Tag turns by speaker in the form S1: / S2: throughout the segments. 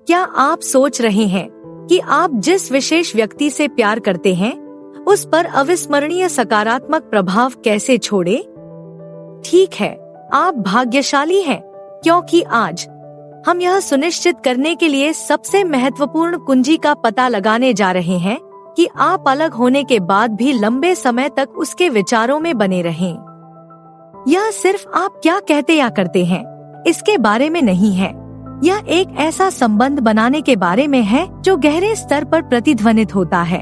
S1: क्या आप सोच रहे हैं कि आप जिस विशेष व्यक्ति से प्यार करते हैं उस पर अविस्मरणीय सकारात्मक प्रभाव कैसे छोड़े? ठीक है, आप भाग्यशाली हैं, क्योंकि आज हम यह सुनिश्चित करने के लिए सबसे महत्वपूर्ण कुंजी का पता लगाने जा रहे हैं कि आप अलग होने के बाद भी लंबे समय तक उसके विचारों में बने रहें। यह सिर्फ आप क्या कहते या करते हैं इसके बारे में नहीं है। यह एक ऐसा संबंध बनाने के बारे में है जो गहरे स्तर पर प्रतिध्वनित होता है।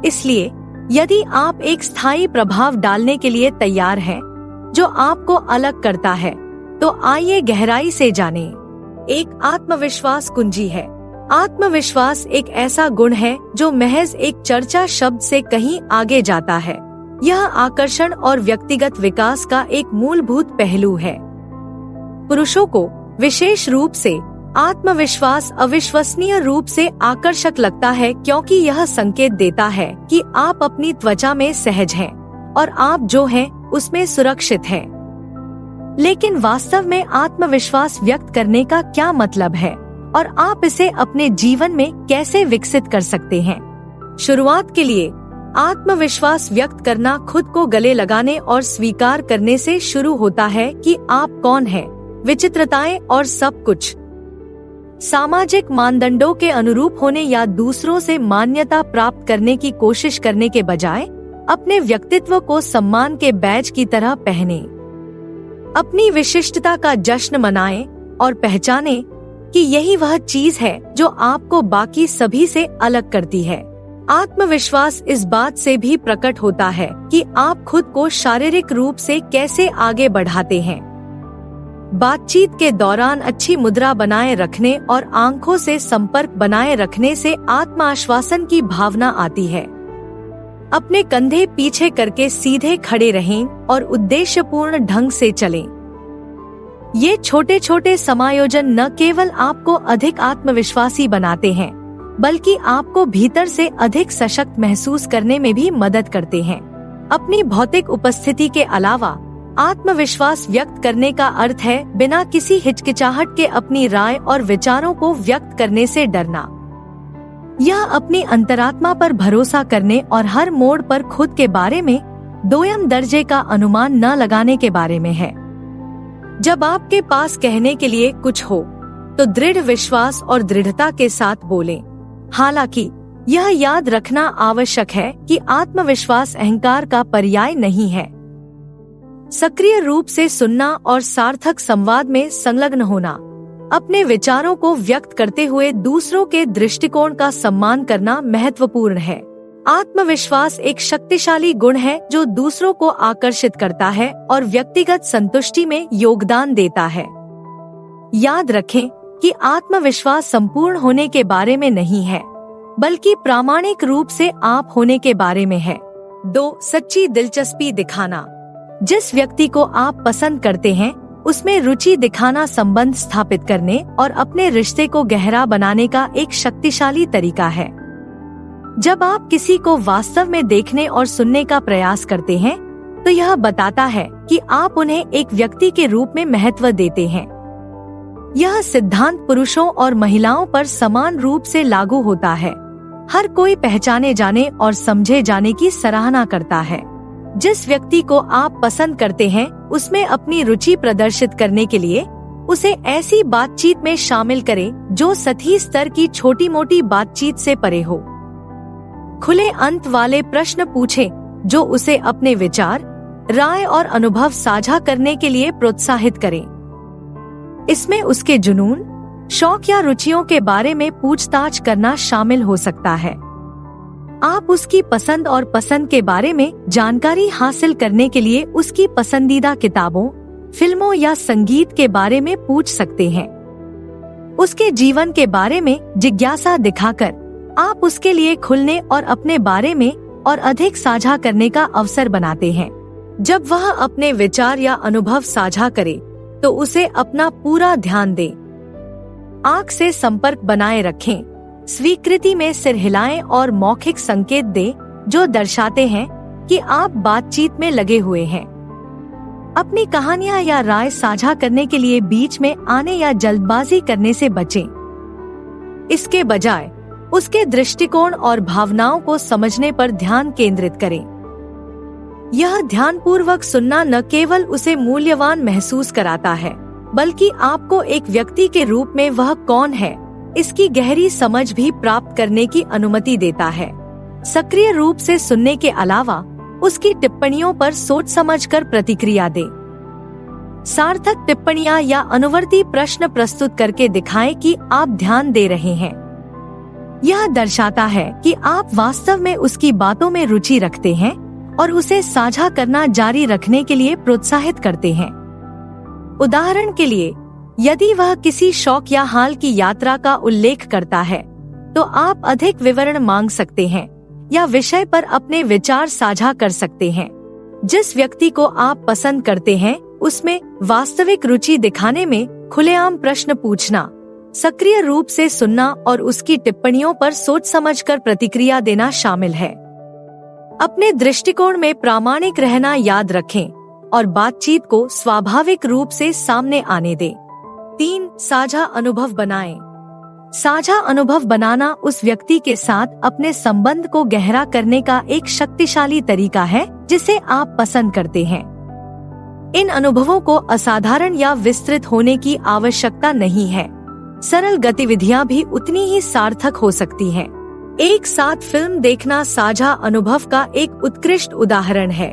S1: इसलिए यदि आप एक स्थायी प्रभाव डालने के लिए तैयार हैं, जो आपको अलग करता है, तो आइए गहराई से जानें। एक आत्मविश्वास कुंजी है। आत्मविश्वास एक ऐसा गुण है जो महज एक चर्चा शब्द से कहीं आगे जाता है। यह आकर्षण और व्यक्तिगत विकास का एक मूलभूत पहलू है। पुरुषों को विशेष रूप से आत्मविश्वास अविश्वसनीय रूप से आकर्षक लगता है, क्योंकि यह संकेत देता है कि आप अपनी त्वचा में सहज हैं और आप जो हैं उसमें सुरक्षित हैं। लेकिन वास्तव में आत्मविश्वास व्यक्त करने का क्या मतलब है और आप इसे अपने जीवन में कैसे विकसित कर सकते हैं? शुरुआत के लिए आत्मविश्वास व्यक्त करना खुद को गले लगाने और स्वीकार करने से शुरू होता है कि आप कौन हैं, विचित्रताएं और सब कुछ। सामाजिक मानदंडों के अनुरूप होने या दूसरों से मान्यता प्राप्त करने की कोशिश करने के बजाय अपने व्यक्तित्व को सम्मान के बैज की तरह पहने। अपनी विशिष्टता का जश्न मनाएं और पहचानें कि यही वह चीज है जो आपको बाकी सभी से अलग करती है। आत्मविश्वास इस बात से भी प्रकट होता है कि आप खुद को शारीरिक रूप से कैसे आगे बढ़ाते हैं। बातचीत के दौरान अच्छी मुद्रा बनाए रखने और आंखों से संपर्क बनाए रखने से आत्मआश्वासन की भावना आती है। अपने कंधे पीछे करके सीधे खड़े रहें और उद्देश्यपूर्ण ढंग से चलें। ये छोटे छोटे समायोजन न केवल आपको अधिक आत्मविश्वासी बनाते हैं, बल्कि आपको भीतर से अधिक सशक्त महसूस करने में भी मदद करते हैं। अपनी भौतिक उपस्थिति के अलावा आत्मविश्वास व्यक्त करने का अर्थ है बिना किसी हिचकिचाहट के अपनी राय और विचारों को व्यक्त करने से डरना। यह अपनी अंतरात्मा पर भरोसा करने और हर मोड़ पर खुद के बारे में दोयम दर्जे का अनुमान न लगाने के बारे में है। जब आपके पास कहने के लिए कुछ हो तो दृढ़ विश्वास और दृढ़ता के साथ बोलें। हालांकि यह याद रखना आवश्यक है कि आत्मविश्वास अहंकार का पर्याय नहीं है। सक्रिय रूप से सुनना और सार्थक संवाद में संलग्न होना, अपने विचारों को व्यक्त करते हुए दूसरों के दृष्टिकोण का सम्मान करना महत्वपूर्ण है। आत्मविश्वास एक शक्तिशाली गुण है जो दूसरों को आकर्षित करता है और व्यक्तिगत संतुष्टि में योगदान देता है। याद रखें कि आत्मविश्वास संपूर्ण होने के बारे में नहीं है, बल्कि प्रामाणिक रूप से आप होने के बारे में है। 2. सच्ची दिलचस्पी दिखाना। जिस व्यक्ति को आप पसंद करते हैं उसमें रुचि दिखाना संबंध स्थापित करने और अपने रिश्ते को गहरा बनाने का एक शक्तिशाली तरीका है। जब आप किसी को वास्तव में देखने और सुनने का प्रयास करते हैं, तो यह बताता है कि आप उन्हें एक व्यक्ति के रूप में महत्व देते हैं। यह सिद्धांत पुरुषों और महिलाओं पर समान रूप से लागू होता है। हर कोई पहचाने जाने और समझे जाने की सराहना करता है। जिस व्यक्ति को आप पसंद करते हैं उसमें अपनी रुचि प्रदर्शित करने के लिए उसे ऐसी बातचीत में शामिल करें जो सतही स्तर की छोटी मोटी बातचीत से परे हो। खुले अंत वाले प्रश्न पूछें जो उसे अपने विचार, राय और अनुभव साझा करने के लिए प्रोत्साहित करें। इसमें उसके जुनून, शौक या रुचियों के बारे में पूछताछ करना शामिल हो सकता है। आप उसकी पसंद और पसंद के बारे में जानकारी हासिल करने के लिए उसकी पसंदीदा किताबों, फिल्मों या संगीत के बारे में पूछ सकते हैं। उसके जीवन के बारे में जिज्ञासा दिखाकर आप उसके लिए खुलने और अपने बारे में और अधिक साझा करने का अवसर बनाते हैं। जब वह अपने विचार या अनुभव साझा करे तो उसे अपना पूरा ध्यान दें। आँख से संपर्क बनाए रखें, स्वीकृति में सिर हिलाएं और मौखिक संकेत दें जो दर्शाते हैं कि आप बातचीत में लगे हुए हैं। अपनी कहानियां या राय साझा करने के लिए बीच में आने या जल्दबाजी करने से बचें। इसके बजाय उसके दृष्टिकोण और भावनाओं को समझने पर ध्यान केंद्रित करें। यह ध्यानपूर्वक सुनना न केवल उसे मूल्यवान महसूस कराता है, बल्कि आपको एक व्यक्ति के रूप में वह कौन है इसकी गहरी समझ भी प्राप्त करने की अनुमति देता है। सक्रिय रूप से सुनने के अलावा उसकी टिप्पणियों पर सोच समझकर प्रतिक्रिया दें। सार्थक टिप्पणियां या अनुवर्ती प्रश्न प्रस्तुत करके दिखाएं कि आप ध्यान दे रहे हैं। यह दर्शाता है कि आप वास्तव में उसकी बातों में रुचि रखते हैं और उसे साझा करना जारी रखने के लिए प्रोत्साहित करते हैं। उदाहरण के लिए, यदि वह किसी शौक या हाल की यात्रा का उल्लेख करता है, तो आप अधिक विवरण मांग सकते हैं या विषय पर अपने विचार साझा कर सकते हैं। जिस व्यक्ति को आप पसंद करते हैं, उसमें वास्तविक रुचि दिखाने में खुलेआम प्रश्न पूछना, सक्रिय रूप से सुनना और उसकी टिप्पणियों पर सोच समझकर प्रतिक्रिया देना शामिल है। अपने दृष्टिकोण में प्रामाणिक रहना याद रखें और बातचीत को स्वाभाविक रूप से सामने आने दें। 3. साझा अनुभव बनाएं। साझा अनुभव बनाना उस व्यक्ति के साथ अपने संबंध को गहरा करने का एक शक्तिशाली तरीका है जिसे आप पसंद करते हैं। इन अनुभवों को असाधारण या विस्तृत होने की आवश्यकता नहीं है। सरल गतिविधियां भी उतनी ही सार्थक हो सकती हैं। एक साथ फिल्म देखना साझा अनुभव का एक उत्कृष्ट उदाहरण है।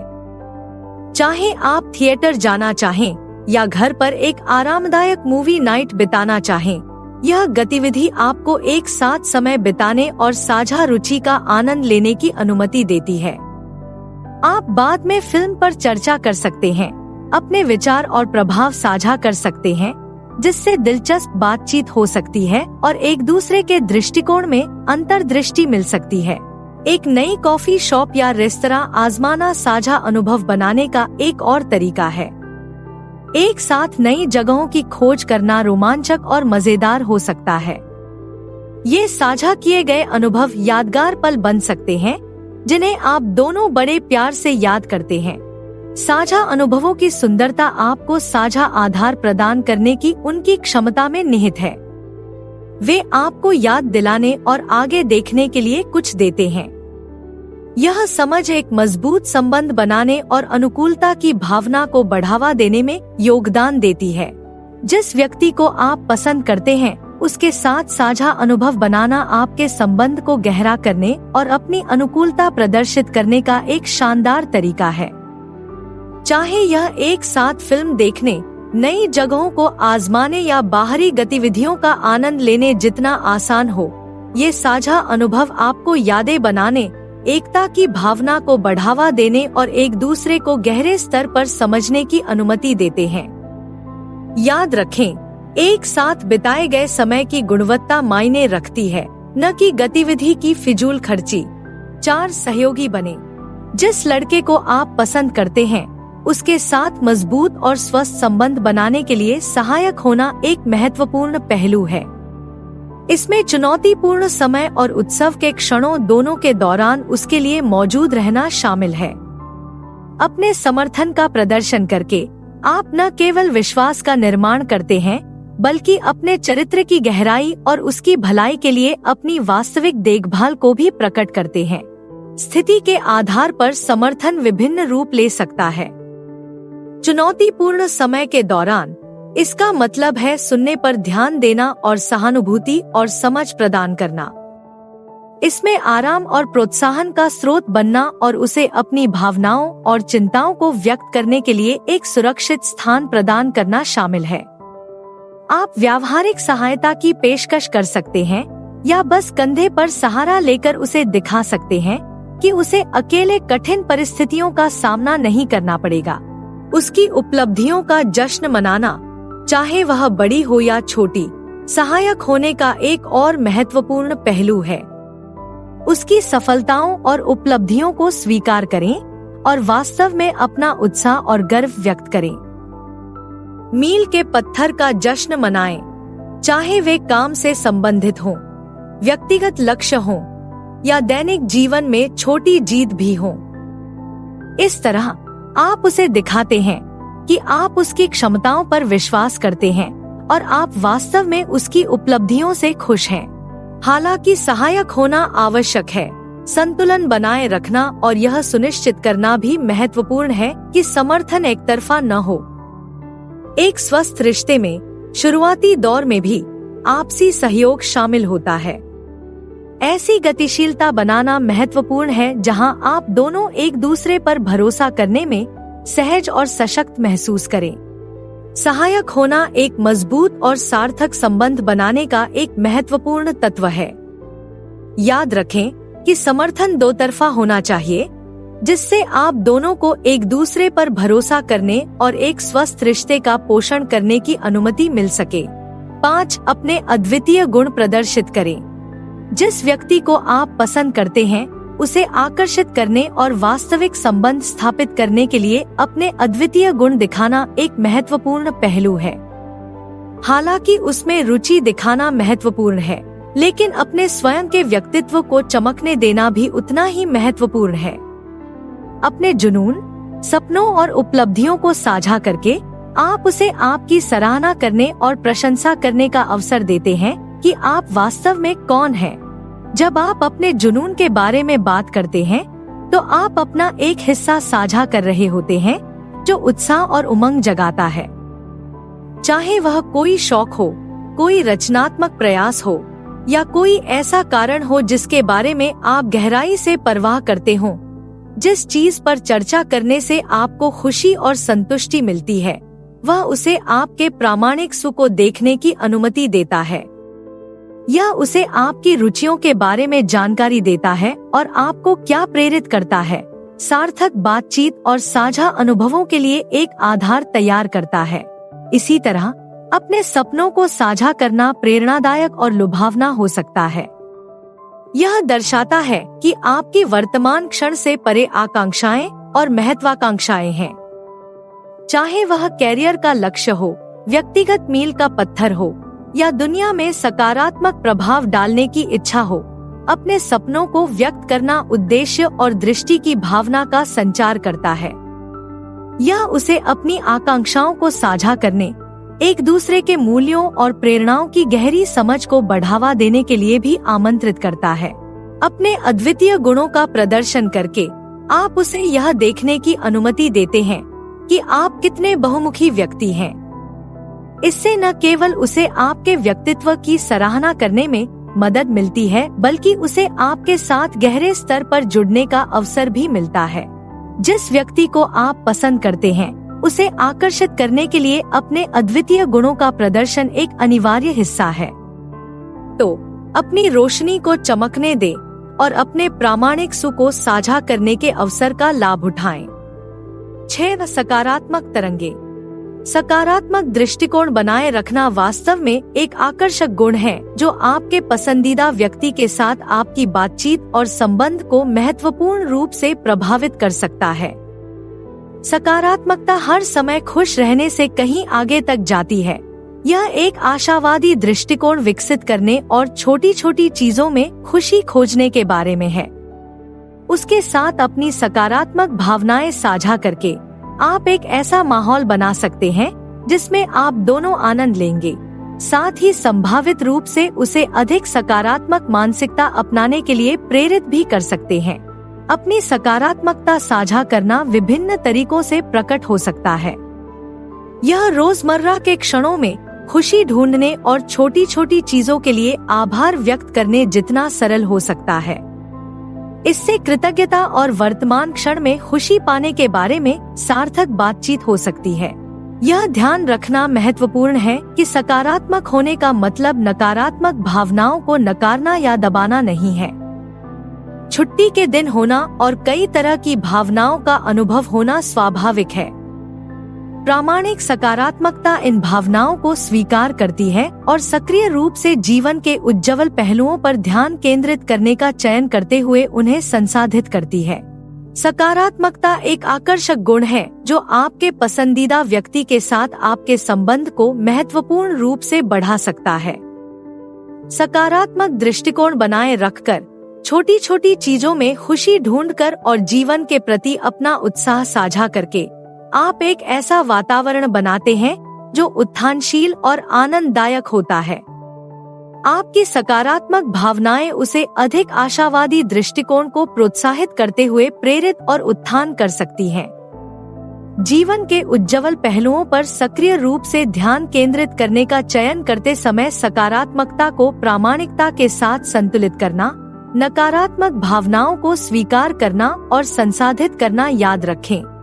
S1: चाहे आप थिएटर जाना चाहें या घर पर एक आरामदायक मूवी नाइट बिताना चाहें, यह गतिविधि आपको एक साथ समय बिताने और साझा रुचि का आनंद लेने की अनुमति देती है। आप बाद में फिल्म पर चर्चा कर सकते हैं, अपने विचार और प्रभाव साझा कर सकते हैं, जिससे दिलचस्प बातचीत हो सकती है और एक दूसरे के दृष्टिकोण में अंतर्दृष्टि मिल सकती है। एक नई कॉफी शॉप या रेस्तरां आजमाना साझा अनुभव बनाने का एक और तरीका है। एक साथ नई जगहों की खोज करना रोमांचक और मजेदार हो सकता है। ये साझा किए गए अनुभव यादगार पल बन सकते हैं, जिन्हें आप दोनों बड़े प्यार से याद करते हैं। साझा अनुभवों की सुंदरता आपको साझा आधार प्रदान करने की उनकी क्षमता में निहित है। वे आपको याद दिलाने और आगे देखने के लिए कुछ देते हैं। यह समझ एक मजबूत संबंध बनाने और अनुकूलता की भावना को बढ़ावा देने में योगदान देती है। जिस व्यक्ति को आप पसंद करते हैं, उसके साथ साझा अनुभव बनाना आपके संबंध को गहरा करने और अपनी अनुकूलता प्रदर्शित करने का एक शानदार तरीका है। चाहे यह एक साथ फिल्म देखने, नई जगहों को आजमाने या बाहरी गतिविधियों का आनंद लेने जितना आसान हो, ये साझा अनुभव आपको यादें बनाने, एकता की भावना को बढ़ावा देने और एक दूसरे को गहरे स्तर पर समझने की अनुमति देते हैं। याद रखें, एक साथ बिताए गए समय की गुणवत्ता मायने रखती है, न कि गतिविधि की फिजूल खर्ची। 4. सहयोगी बने। जिस लड़के को आप पसंद करते हैं, उसके साथ मजबूत और स्वस्थ संबंध बनाने के लिए सहायक होना एक महत्वपूर्ण पहलू है। इसमें चुनौतीपूर्ण समय और उत्सव के क्षणों दोनों के दौरान उसके लिए मौजूद रहना शामिल है। अपने समर्थन का प्रदर्शन करके आप न केवल विश्वास का निर्माण करते हैं, बल्कि अपने चरित्र की गहराई और उसकी भलाई के लिए अपनी वास्तविक देखभाल को भी प्रकट करते हैं। स्थिति के आधार पर समर्थन विभिन्न रूप ले सकता है। चुनौतीपूर्ण समय के दौरान इसका मतलब है सुनने पर ध्यान देना और सहानुभूति और समझ प्रदान करना। इसमें आराम और प्रोत्साहन का स्रोत बनना और उसे अपनी भावनाओं और चिंताओं को व्यक्त करने के लिए एक सुरक्षित स्थान प्रदान करना शामिल है। आप व्यावहारिक सहायता की पेशकश कर सकते हैं या बस कंधे पर सहारा लेकर उसे दिखा सकते हैं कि उसे अकेले कठिन परिस्थितियों का सामना नहीं करना पड़ेगा। उसकी उपलब्धियों का जश्न मनाना, चाहे वह बड़ी हो या छोटी, सहायक होने का एक और महत्वपूर्ण पहलू है। उसकी सफलताओं और उपलब्धियों को स्वीकार करें और वास्तव में अपना उत्साह और गर्व व्यक्त करें। मील के पत्थर का जश्न मनाएं, चाहे वे काम से संबंधित हों, व्यक्तिगत लक्ष्य हों या दैनिक जीवन में छोटी जीत भी हों। इस तरह आप उसे दिखाते हैं कि आप उसकी क्षमताओं पर विश्वास करते हैं और आप वास्तव में उसकी उपलब्धियों से खुश हैं। हालांकि सहायक होना आवश्यक है, संतुलन बनाए रखना और यह सुनिश्चित करना भी महत्वपूर्ण है कि समर्थन एक तरफा न हो। एक स्वस्थ रिश्ते में शुरुआती दौर में भी आपसी सहयोग शामिल होता है। ऐसी गतिशीलता बनाना महत्वपूर्ण है जहां आप दोनों एक दूसरे पर भरोसा करने में सहज और सशक्त महसूस करें। सहायक होना एक मजबूत और सार्थक संबंध बनाने का एक महत्वपूर्ण तत्व है। याद रखें कि समर्थन दो तरफा होना चाहिए, जिससे आप दोनों को एक दूसरे पर भरोसा करने और एक स्वस्थ रिश्ते का पोषण करने की अनुमति मिल सके। 5. अपने अद्वितीय गुण प्रदर्शित करें। जिस व्यक्ति को आप पसंद करते हैं उसे आकर्षित करने और वास्तविक संबंध स्थापित करने के लिए अपने अद्वितीय गुण दिखाना एक महत्वपूर्ण पहलू है। हालांकि उसमें रुचि दिखाना महत्वपूर्ण है, लेकिन अपने स्वयं के व्यक्तित्व को चमकने देना भी उतना ही महत्वपूर्ण है। अपने जुनून, सपनों और उपलब्धियों को साझा करके आप उसे आपकी सराहना करने और प्रशंसा करने का अवसर देते हैं कि आप वास्तव में कौन हैं। जब आप अपने जुनून के बारे में बात करते हैं तो आप अपना एक हिस्सा साझा कर रहे होते हैं जो उत्साह और उमंग जगाता है। चाहे वह कोई शौक हो, कोई रचनात्मक प्रयास हो या कोई ऐसा कारण हो जिसके बारे में आप गहराई से परवाह करते हो, जिस चीज पर चर्चा करने से आपको खुशी और संतुष्टि मिलती है, वह उसे आपके प्रामाणिक सुख को देखने की अनुमति देता है। यह उसे आपकी रुचियों के बारे में जानकारी देता है और आपको क्या प्रेरित करता है, सार्थक बातचीत और साझा अनुभवों के लिए एक आधार तैयार करता है। इसी तरह अपने सपनों को साझा करना प्रेरणादायक और लुभावना हो सकता है। यह दर्शाता है कि आपकी वर्तमान क्षण से परे आकांक्षाएं और महत्वाकांक्षाएं हैं। चाहे वह कैरियर का लक्ष्य हो, व्यक्तिगत मील का पत्थर हो या दुनिया में सकारात्मक प्रभाव डालने की इच्छा हो, अपने सपनों को व्यक्त करना उद्देश्य और दृष्टि की भावना का संचार करता है। यह उसे अपनी आकांक्षाओं को साझा करने, एक दूसरे के मूल्यों और प्रेरणाओं की गहरी समझ को बढ़ावा देने के लिए भी आमंत्रित करता है। अपने अद्वितीय गुणों का प्रदर्शन करके आप उसे यह देखने की अनुमति देते हैं कि आप कितने बहुमुखी व्यक्ति हैं। इससे न केवल उसे आपके व्यक्तित्व की सराहना करने में मदद मिलती है, बल्कि उसे आपके साथ गहरे स्तर पर जुड़ने का अवसर भी मिलता है। जिस व्यक्ति को आप पसंद करते हैं उसे आकर्षित करने के लिए अपने अद्वितीय गुणों का प्रदर्शन एक अनिवार्य हिस्सा है। तो अपनी रोशनी को चमकने दें और अपने प्रामाणिक सुख को साझा करने के अवसर का लाभ उठाएं। 6. सकारात्मक तरंगे। सकारात्मक दृष्टिकोण बनाए रखना वास्तव में एक आकर्षक गुण है जो आपके पसंदीदा व्यक्ति के साथ आपकी बातचीत और संबंध को महत्वपूर्ण रूप से प्रभावित कर सकता है। सकारात्मकता हर समय खुश रहने से कहीं आगे तक जाती है। यह एक आशावादी दृष्टिकोण विकसित करने और छोटी छोटी चीजों में खुशी खोजने के बारे में है। उसके साथ अपनी सकारात्मक भावनाएं साझा करके आप एक ऐसा माहौल बना सकते हैं जिसमें आप दोनों आनंद लेंगे, साथ ही संभावित रूप से उसे अधिक सकारात्मक मानसिकता अपनाने के लिए प्रेरित भी कर सकते हैं। अपनी सकारात्मकता साझा करना विभिन्न तरीकों से प्रकट हो सकता है। यह रोजमर्रा के क्षणों में खुशी ढूंढने और छोटी छोटी चीजों के लिए आभार व्यक्त करने जितना सरल हो सकता है। इससे कृतज्ञता और वर्तमान क्षण में खुशी पाने के बारे में सार्थक बातचीत हो सकती है। यह ध्यान रखना महत्वपूर्ण है कि सकारात्मक होने का मतलब नकारात्मक भावनाओं को नकारना या दबाना नहीं है। छुट्टी के दिन होना और कई तरह की भावनाओं का अनुभव होना स्वाभाविक है। प्रामाणिक सकारात्मकता इन भावनाओं को स्वीकार करती है और सक्रिय रूप से जीवन के उज्ज्वल पहलुओं पर ध्यान केंद्रित करने का चयन करते हुए उन्हें संसाधित करती है। सकारात्मकता एक आकर्षक गुण है जो आपके पसंदीदा व्यक्ति के साथ आपके संबंध को महत्वपूर्ण रूप से बढ़ा सकता है। सकारात्मक दृष्टिकोण बनाए रखकर, छोटी छोटी चीजों में खुशी ढूंढकर और जीवन के प्रति अपना उत्साह साझा करके आप एक ऐसा वातावरण बनाते हैं जो उत्थानशील और आनंददायक होता है। आपकी सकारात्मक भावनाएं उसे अधिक आशावादी दृष्टिकोण को प्रोत्साहित करते हुए प्रेरित और उत्थान कर सकती हैं। जीवन के उज्ज्वल पहलुओं पर सक्रिय रूप से ध्यान केंद्रित करने का चयन करते समय सकारात्मकता को प्रामाणिकता के साथ संतुलित करना, नकारात्मक भावनाओं को स्वीकार करना और संसाधित करना याद रखें।